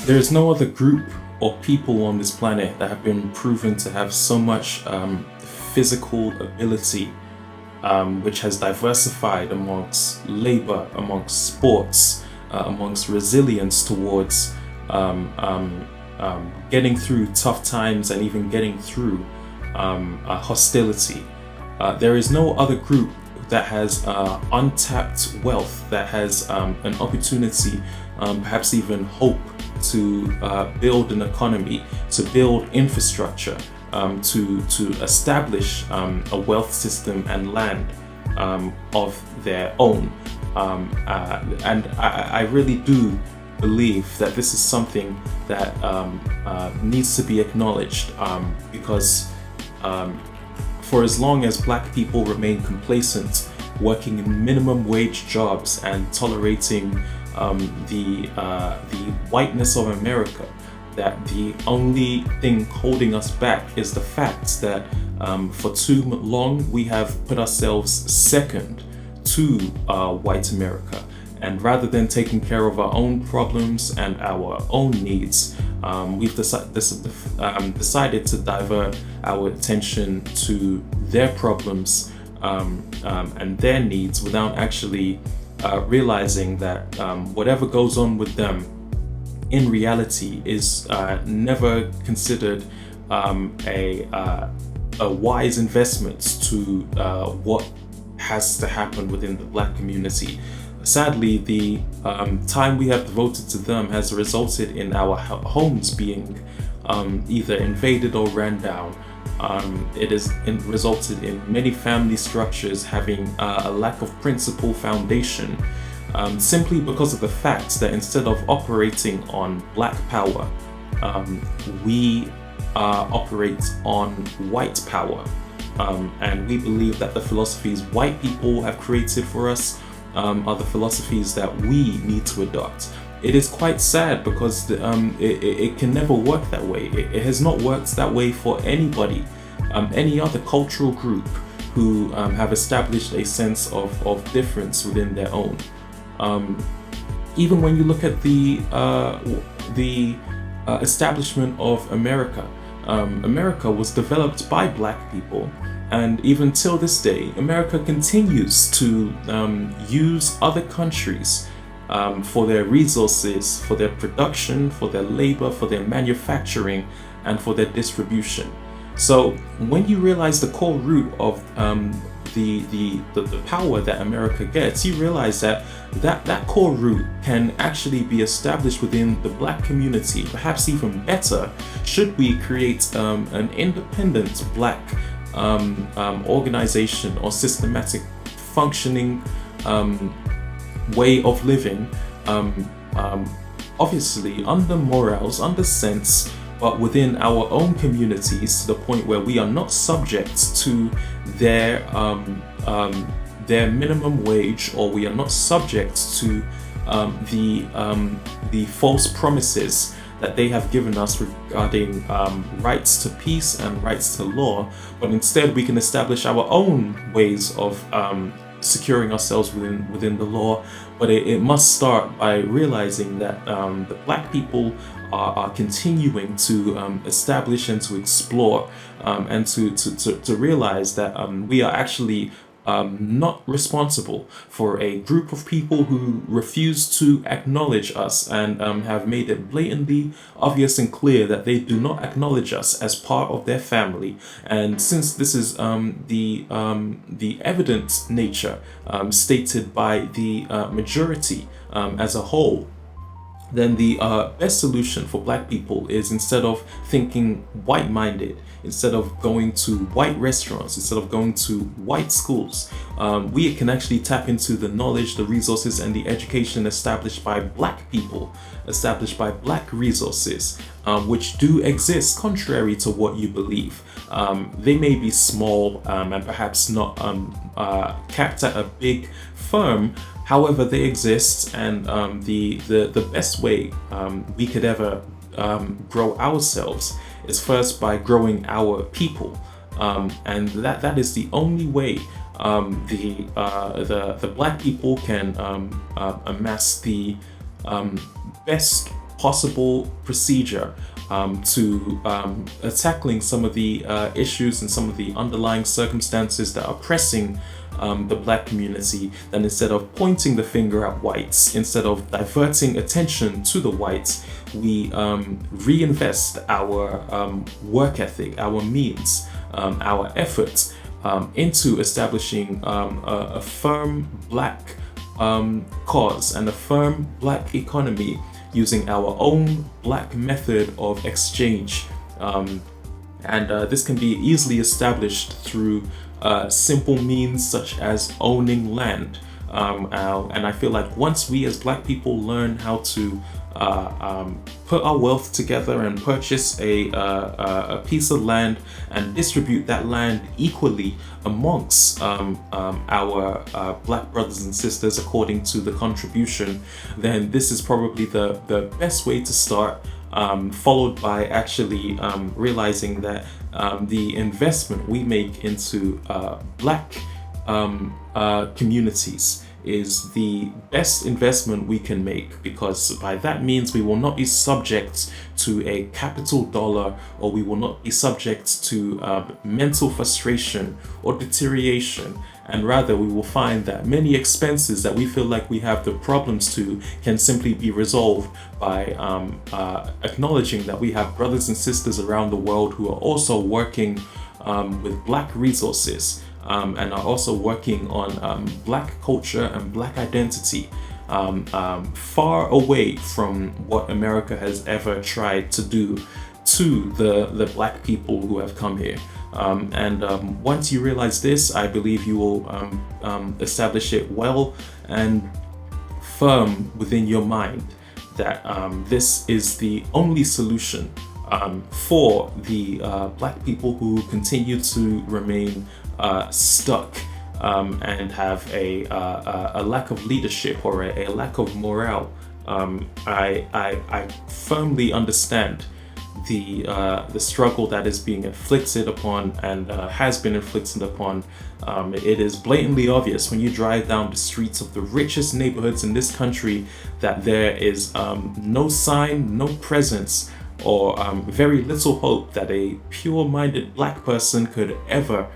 There is no other group or people on this planet that have been proven to have so much physical ability, which has diversified amongst labor, amongst sports, amongst resilience towards getting through tough times and even getting through hostility. There is no other group that has untapped wealth, that has an opportunity, perhaps even hope to build an economy, to build infrastructure, to establish a wealth system and land of their own. And I really do believe that this is something that needs to be acknowledged, because for as long as Black people remain complacent, working in minimum wage jobs and tolerating the whiteness of America, that the only thing holding us back is the fact that for too long we have put ourselves second to white America. And rather than taking care of our own problems and our own needs, we've decided to divert our attention to their problems and their needs without actually realizing that whatever goes on with them in reality is never considered a wise investment to what has to happen within the Black community. Sadly, the time we have devoted to them has resulted in our homes being either invaded or ran down. It has resulted in many family structures having a lack of principal foundation, simply because of the fact that instead of operating on Black power, we operate on white power. And we believe that the philosophies white people have created for us are the philosophies that we need to adopt. It is quite sad because it can never work that way. It has not worked that way for anybody, any other cultural group who have established a sense of difference within their own. Even when you look at the establishment of America, America was developed by Black people. And even till this day, America continues to use other countries for their resources, for their production, for their labor, for their manufacturing, and for their distribution. So when you realize the core root of the power that America gets, you realize that core root can actually be established within the Black community, perhaps even better, should we create an independent Black organization or systematic functioning way of living, obviously under morals, under sense, but within our own communities, to the point where we are not subject to their minimum wage, or we are not subject to the false promises that they have given us regarding rights to peace and rights to law, but instead we can establish our own ways of securing ourselves within the law. But it must start by realizing that the Black people are continuing to establish and to explore and to realize that we are actually not responsible for a group of people who refuse to acknowledge us and have made it blatantly obvious and clear that they do not acknowledge us as part of their family. And since this is the evident nature stated by the majority as a whole, then the best solution for Black people is, instead of thinking white-minded, instead of going to white restaurants, instead of going to white schools, we can actually tap into the knowledge, the resources, and the education established by Black people, established by Black resources, which do exist contrary to what you believe. They may be small and perhaps not capped at a big firm. However, they exist, and the best way we could ever grow ourselves is first by growing our people, and that is the only way the Black people can amass the best possible procedure to tackling some of the issues and some of the underlying circumstances that are pressing the black community, then instead of pointing the finger at whites, instead of diverting attention to the whites, we reinvest our work ethic, our means, our efforts into establishing a firm black cause and a firm black economy using our own black method of exchange. And this can be easily established through simple means such as owning land. And I feel like once we as black people learn how to put our wealth together and purchase a piece of land and distribute that land equally amongst our black brothers and sisters according to the contribution, then this is probably the best way to start, followed by actually realizing that the investment we make into black communities is the best investment we can make, because by that means we will not be subject to a capital dollar, or we will not be subject to mental frustration or deterioration, and rather we will find that many expenses that we feel like we have the problems to can simply be resolved by acknowledging that we have brothers and sisters around the world who are also working with black resources, and are also working on black culture and black identity, far away from what America has ever tried to do to the black people who have come here. Once you realize this, I believe you will establish it well and firm within your mind that this is the only solution for the black people who continue to remain stuck and have a lack of leadership or a lack of morale. I firmly understand the struggle that is being inflicted upon and has been inflicted upon. It is blatantly obvious when you drive down the streets of the richest neighborhoods in this country that there is no sign, no presence, or very little hope that a pure-minded black person could ever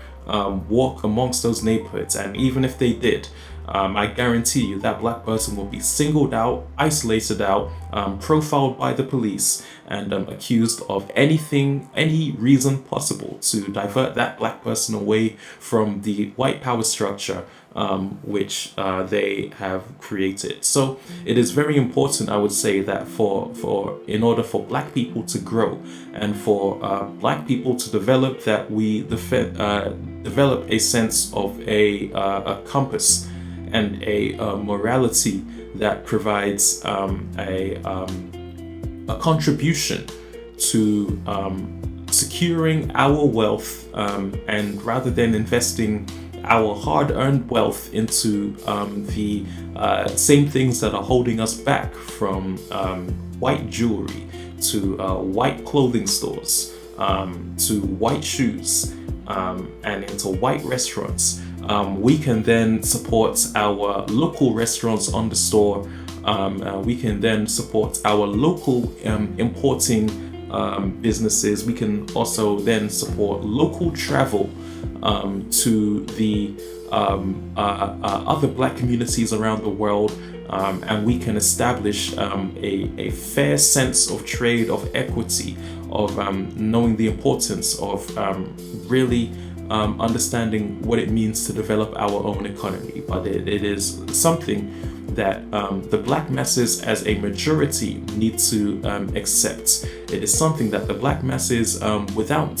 walk amongst those neighborhoods. And even if they did, I guarantee you that black person will be singled out, isolated out, profiled by the police, and accused of any reason possible to divert that black person away from the white power structure which they have created. So it is very important, I would say, that in order for black people to grow and for black people to develop, that we develop a sense of a compass and a morality that provides a contribution to securing our wealth, and rather than investing our hard-earned wealth into the same things that are holding us back, from white jewelry to white clothing stores, to white shoes, and into white restaurants, we can then support our local restaurants on the store. We can then support our local importing businesses. We can also then support local travel to the other black communities around the world, and we can establish a fair sense of trade, of equity, of knowing the importance of really understanding what it means to develop our own economy. But it is something that the black masses as a majority need to accept. It is something that the black masses without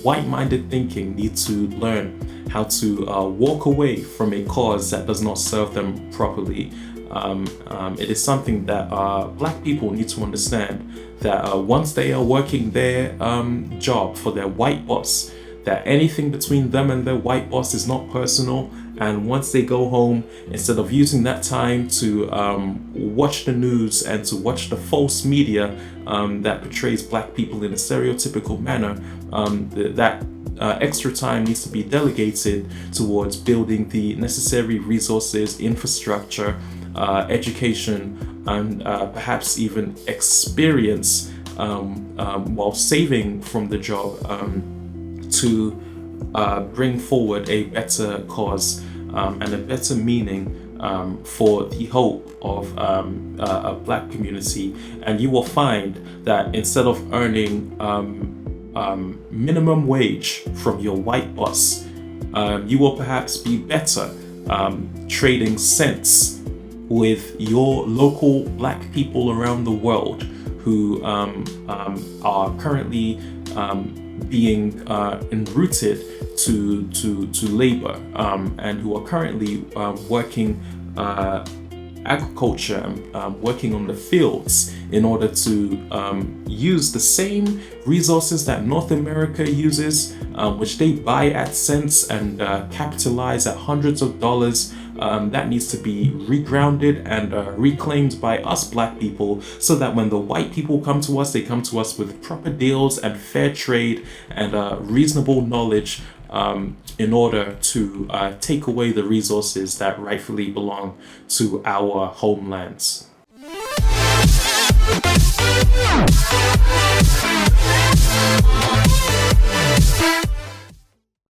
white-minded thinking need to learn how to walk away from a cause that does not serve them properly. It is something that black people need to understand, that once they are working their job for their white boss, that anything between them and their white boss is not personal. And once they go home, instead of using that time to watch the news and to watch the false media that portrays black people in a stereotypical manner, that extra time needs to be delegated towards building the necessary resources, infrastructure, education, and perhaps even experience while saving from the job to bring forward a better cause and a better meaning for the hope of a Black community. And you will find that instead of earning minimum wage from your white boss, you will perhaps be better trading cents with your local Black people around the world who are currently being enrooted to labor and who are currently working agriculture, working on the fields in order to use the same resources that North America uses, which they buy at cents and capitalize at hundreds of dollars. That needs to be regrounded and reclaimed by us Black people, so that when the white people come to us, they come to us with proper deals and fair trade and reasonable knowledge in order to take away the resources that rightfully belong to our homelands.